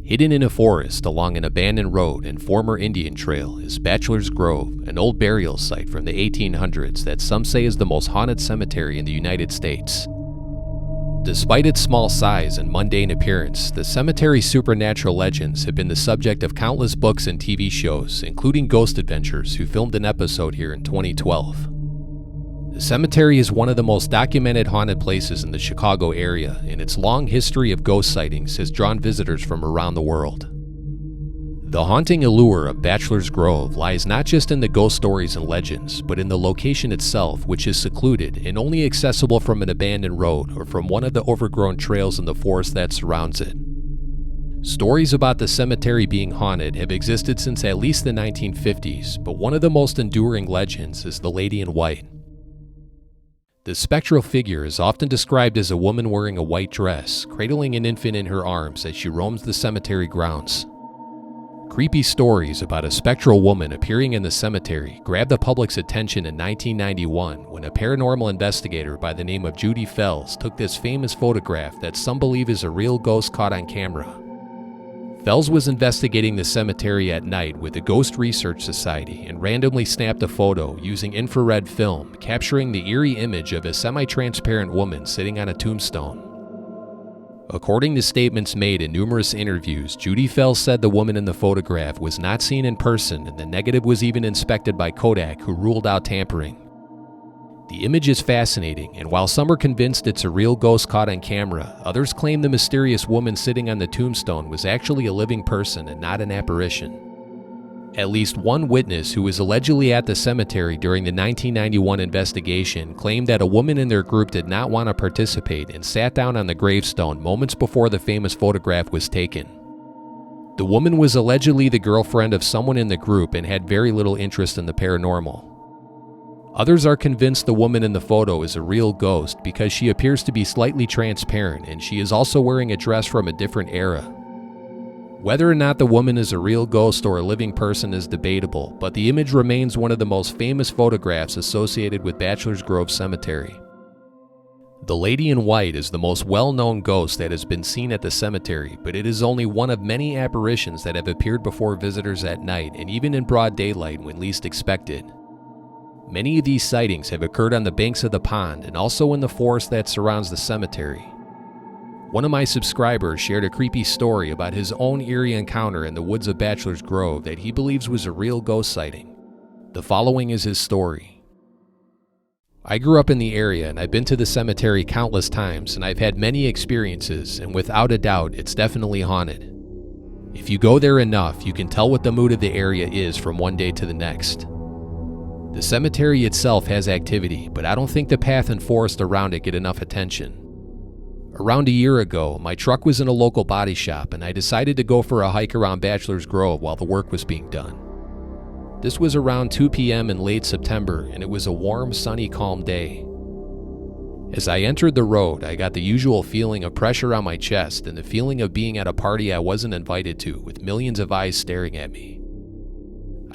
Hidden in a forest along an abandoned road and former Indian trail is Bachelors Grove, an old burial site from the 1800s that some say is the most haunted cemetery in the United States. Despite its small size and mundane appearance, the cemetery's supernatural legends have been the subject of countless books and TV shows, including Ghost Adventures, who filmed an episode here in 2012. The cemetery is one of the most documented haunted places in the Chicago area, and its long history of ghost sightings has drawn visitors from around the world. The haunting allure of Bachelors Grove lies not just in the ghost stories and legends, but in the location itself, which is secluded and only accessible from an abandoned road or from one of the overgrown trails in the forest that surrounds it. Stories about the cemetery being haunted have existed since at least the 1950s, but one of the most enduring legends is the Lady in White. The spectral figure is often described as a woman wearing a white dress, cradling an infant in her arms as she roams the cemetery grounds. Creepy stories about a spectral woman appearing in the cemetery grabbed the public's attention in 1991 when a paranormal investigator by the name of Judy Fells took this famous photograph that some believe is a real ghost caught on camera. Fells was investigating the cemetery at night with the Ghost Research Society and randomly snapped a photo using infrared film, capturing the eerie image of a semi-transparent woman sitting on a tombstone. According to statements made in numerous interviews, Judy Fells said the woman in the photograph was not seen in person, and the negative was even inspected by Kodak, who ruled out tampering. The image is fascinating, and while some are convinced it's a real ghost caught on camera, others claim the mysterious woman sitting on the tombstone was actually a living person and not an apparition. At least one witness who was allegedly at the cemetery during the 1991 investigation claimed that a woman in their group did not want to participate and sat down on the gravestone moments before the famous photograph was taken. The woman was allegedly the girlfriend of someone in the group and had very little interest in the paranormal. Others are convinced the woman in the photo is a real ghost because she appears to be slightly transparent, and she is also wearing a dress from a different era. Whether or not the woman is a real ghost or a living person is debatable, but the image remains one of the most famous photographs associated with Bachelors Grove Cemetery. The Lady in White is the most well-known ghost that has been seen at the cemetery, but it is only one of many apparitions that have appeared before visitors at night and even in broad daylight when least expected. Many of these sightings have occurred on the banks of the pond and also in the forest that surrounds the cemetery. One of my subscribers shared a creepy story about his own eerie encounter in the woods of Bachelors Grove that he believes was a real ghost sighting. The following is his story. I grew up in the area and I've been to the cemetery countless times, and I've had many experiences, and without a doubt, it's definitely haunted. If you go there enough, you can tell what the mood of the area is from one day to the next. The cemetery itself has activity, but I don't think the path and forest around it get enough attention. Around a year ago, my truck was in a local body shop and I decided to go for a hike around Bachelors Grove while the work was being done. This was around 2 p.m. in late September, and it was a warm, sunny, calm day. As I entered the road, I got the usual feeling of pressure on my chest and the feeling of being at a party I wasn't invited to, with millions of eyes staring at me.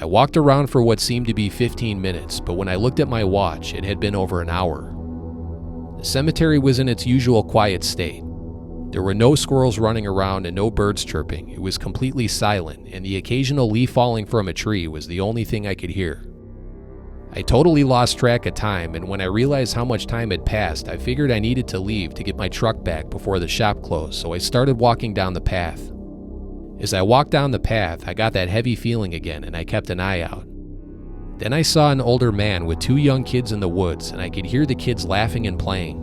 I walked around for what seemed to be 15 minutes, but when I looked at my watch, it had been over an hour. The cemetery was in its usual quiet state. There were no squirrels running around and no birds chirping. It was completely silent, and the occasional leaf falling from a tree was the only thing I could hear. I totally lost track of time, and when I realized how much time had passed, I figured I needed to leave to get my truck back before the shop closed, so I started walking down the path. As I walked down the path, I got that heavy feeling again, and I kept an eye out. Then I saw an older man with 2 young kids in the woods, and I could hear the kids laughing and playing.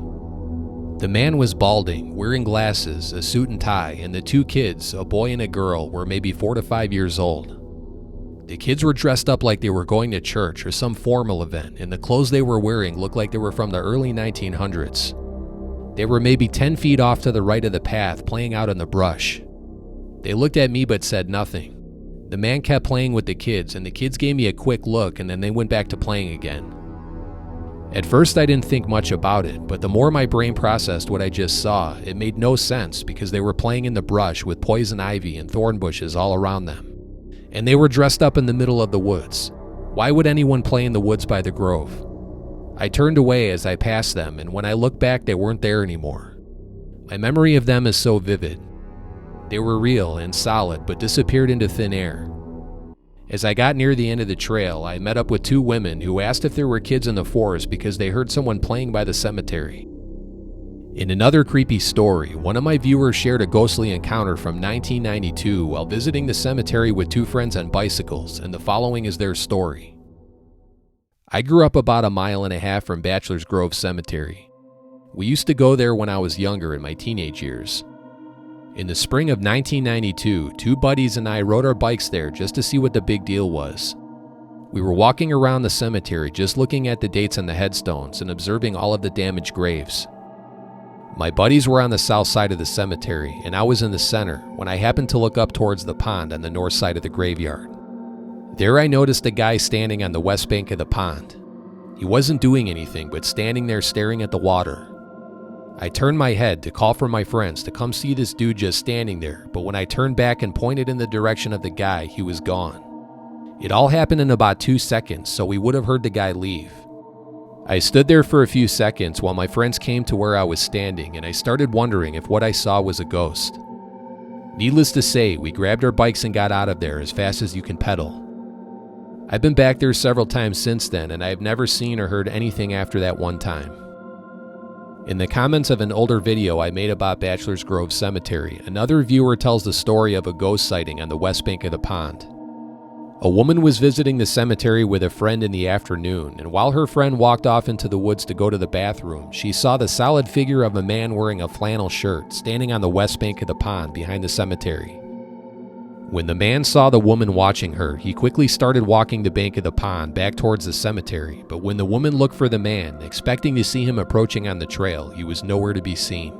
The man was balding, wearing glasses, a suit and tie, and the 2 kids, a boy and a girl, were maybe 4 to 5 years old. The kids were dressed up like they were going to church or some formal event, and the clothes they were wearing looked like they were from the early 1900s. They were maybe 10 feet off to the right of the path, playing out in the brush. They looked at me but said nothing. The man kept playing with the kids, and the kids gave me a quick look, and then they went back to playing again. At first I didn't think much about it, but the more my brain processed what I just saw, it made no sense because they were playing in the brush with poison ivy and thorn bushes all around them. And they were dressed up in the middle of the woods. Why would anyone play in the woods by the grove? I turned away as I passed them, and when I looked back, they weren't there anymore. My memory of them is so vivid. They were real and solid, but disappeared into thin air. As I got near the end of the trail, I met up with two women who asked if there were kids in the forest because they heard someone playing by the cemetery. In another creepy story, one of my viewers shared a ghostly encounter from 1992 while visiting the cemetery with two friends on bicycles, and the following is their story. I grew up about 1.5 miles from Bachelors Grove Cemetery. We used to go there when I was younger in my teenage years. In the spring of 1992, two buddies and I rode our bikes there just to see what the big deal was. We were walking around the cemetery just looking at the dates on the headstones and observing all of the damaged graves. My buddies were on the south side of the cemetery and I was in the center when I happened to look up towards the pond on the north side of the graveyard. There I noticed a guy standing on the west bank of the pond. He wasn't doing anything but standing there staring at the water. I turned my head to call for my friends to come see this dude just standing there, but when I turned back and pointed in the direction of the guy, he was gone. It all happened in about 2 seconds, so we would have heard the guy leave. I stood there for a few seconds while my friends came to where I was standing, and I started wondering if what I saw was a ghost. Needless to say, we grabbed our bikes and got out of there as fast as you can pedal. I've been back there several times since then, and I have never seen or heard anything after that one time. In the comments of an older video I made about Bachelors Grove Cemetery, another viewer tells the story of a ghost sighting on the west bank of the pond. A woman was visiting the cemetery with a friend in the afternoon, and while her friend walked off into the woods to go to the bathroom, she saw the solid figure of a man wearing a flannel shirt standing on the west bank of the pond behind the cemetery. When the man saw the woman watching her, he quickly started walking the bank of the pond back towards the cemetery, but when the woman looked for the man, expecting to see him approaching on the trail, he was nowhere to be seen.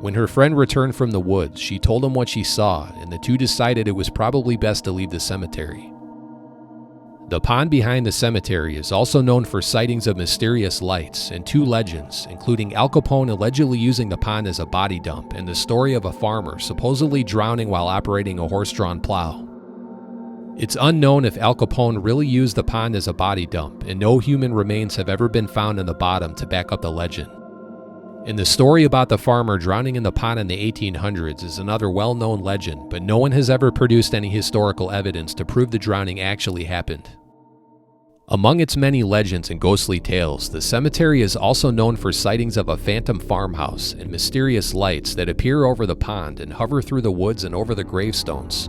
When her friend returned from the woods, she told him what she saw, and the two decided it was probably best to leave the cemetery. The pond behind the cemetery is also known for sightings of mysterious lights and two legends, including Al Capone allegedly using the pond as a body dump and the story of a farmer supposedly drowning while operating a horse-drawn plow. It's unknown if Al Capone really used the pond as a body dump, and no human remains have ever been found in the bottom to back up the legend. And the story about the farmer drowning in the pond in the 1800s is another well-known legend, but no one has ever produced any historical evidence to prove the drowning actually happened. Among its many legends and ghostly tales, the cemetery is also known for sightings of a phantom farmhouse and mysterious lights that appear over the pond and hover through the woods and over the gravestones.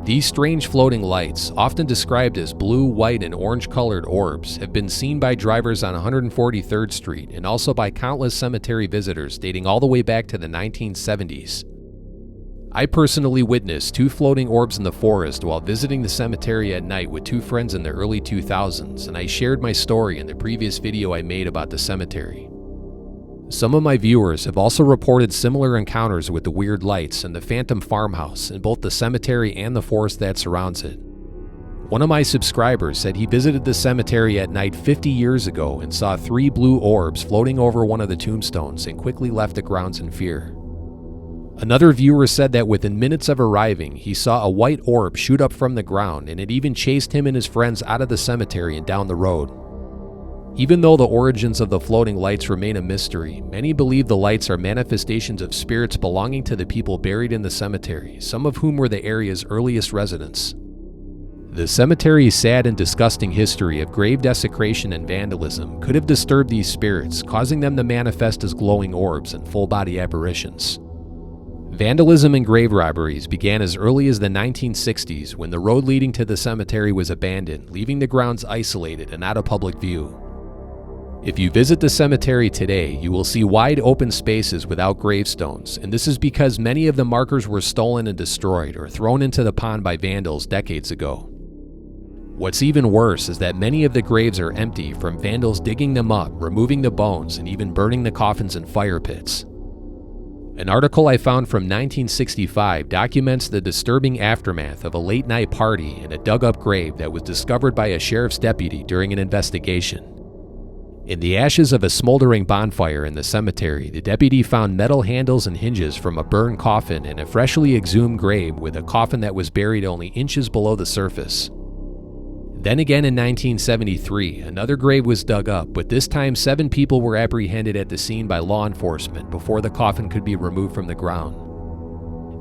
These strange floating lights, often described as blue, white, and orange-colored orbs, have been seen by drivers on 143rd Street and also by countless cemetery visitors dating all the way back to the 1970s. I personally witnessed two floating orbs in the forest while visiting the cemetery at night with two friends in the early 2000s, and I shared my story in the previous video I made about the cemetery. Some of my viewers have also reported similar encounters with the weird lights and the phantom farmhouse in both the cemetery and the forest that surrounds it. One of my subscribers said he visited the cemetery at night 50 years ago and saw 3 blue orbs floating over one of the tombstones and quickly left the grounds in fear. Another viewer said that within minutes of arriving, he saw a white orb shoot up from the ground, and it even chased him and his friends out of the cemetery and down the road. Even though the origins of the floating lights remain a mystery, many believe the lights are manifestations of spirits belonging to the people buried in the cemetery, some of whom were the area's earliest residents. The cemetery's sad and disgusting history of grave desecration and vandalism could have disturbed these spirits, causing them to manifest as glowing orbs and full-body apparitions. Vandalism and grave robberies began as early as the 1960s when the road leading to the cemetery was abandoned, leaving the grounds isolated and out of public view. If you visit the cemetery today, you will see wide open spaces without gravestones, and this is because many of the markers were stolen and destroyed or thrown into the pond by vandals decades ago. What's even worse is that many of the graves are empty from vandals digging them up, removing the bones, and even burning the coffins in fire pits. An article I found from 1965 documents the disturbing aftermath of a late-night party in a dug-up grave that was discovered by a sheriff's deputy during an investigation. In the ashes of a smoldering bonfire in the cemetery, the deputy found metal handles and hinges from a burned coffin and a freshly exhumed grave with a coffin that was buried only inches below the surface. Then again in 1973, another grave was dug up, but this time 7 people were apprehended at the scene by law enforcement before the coffin could be removed from the ground.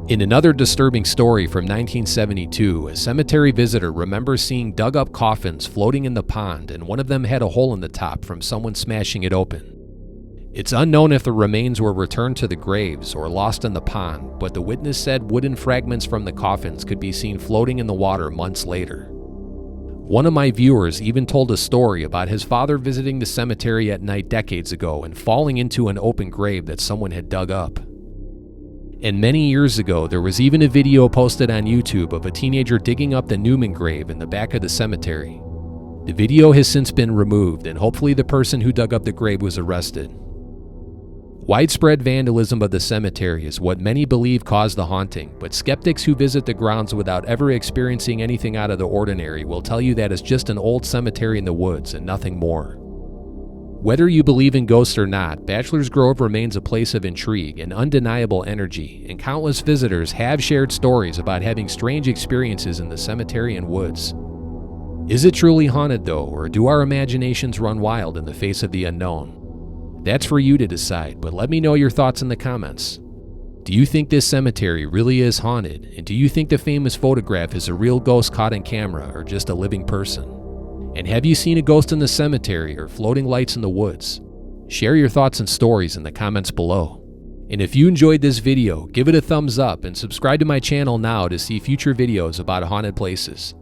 In another disturbing story from 1972, a cemetery visitor remembers seeing dug-up coffins floating in the pond, and one of them had a hole in the top from someone smashing it open. It's unknown if the remains were returned to the graves or lost in the pond, but the witness said wooden fragments from the coffins could be seen floating in the water months later. One of my viewers even told a story about his father visiting the cemetery at night decades ago and falling into an open grave that someone had dug up. And many years ago, there was even a video posted on YouTube of a teenager digging up the Newman grave in the back of the cemetery. The video has since been removed, and hopefully the person who dug up the grave was arrested. Widespread vandalism of the cemetery is what many believe caused the haunting, but skeptics who visit the grounds without ever experiencing anything out of the ordinary will tell you that it's just an old cemetery in the woods and nothing more. Whether you believe in ghosts or not, Bachelors Grove remains a place of intrigue and undeniable energy, and countless visitors have shared stories about having strange experiences in the cemetery and woods. Is it truly haunted though, or do our imaginations run wild in the face of the unknown? That's for you to decide, but let me know your thoughts in the comments. Do you think this cemetery really is haunted, and do you think the famous photograph is a real ghost caught on camera or just a living person? And have you seen a ghost in the cemetery or floating lights in the woods? Share your thoughts and stories in the comments below. And if you enjoyed this video, give it a thumbs up and subscribe to my channel now to see future videos about haunted places.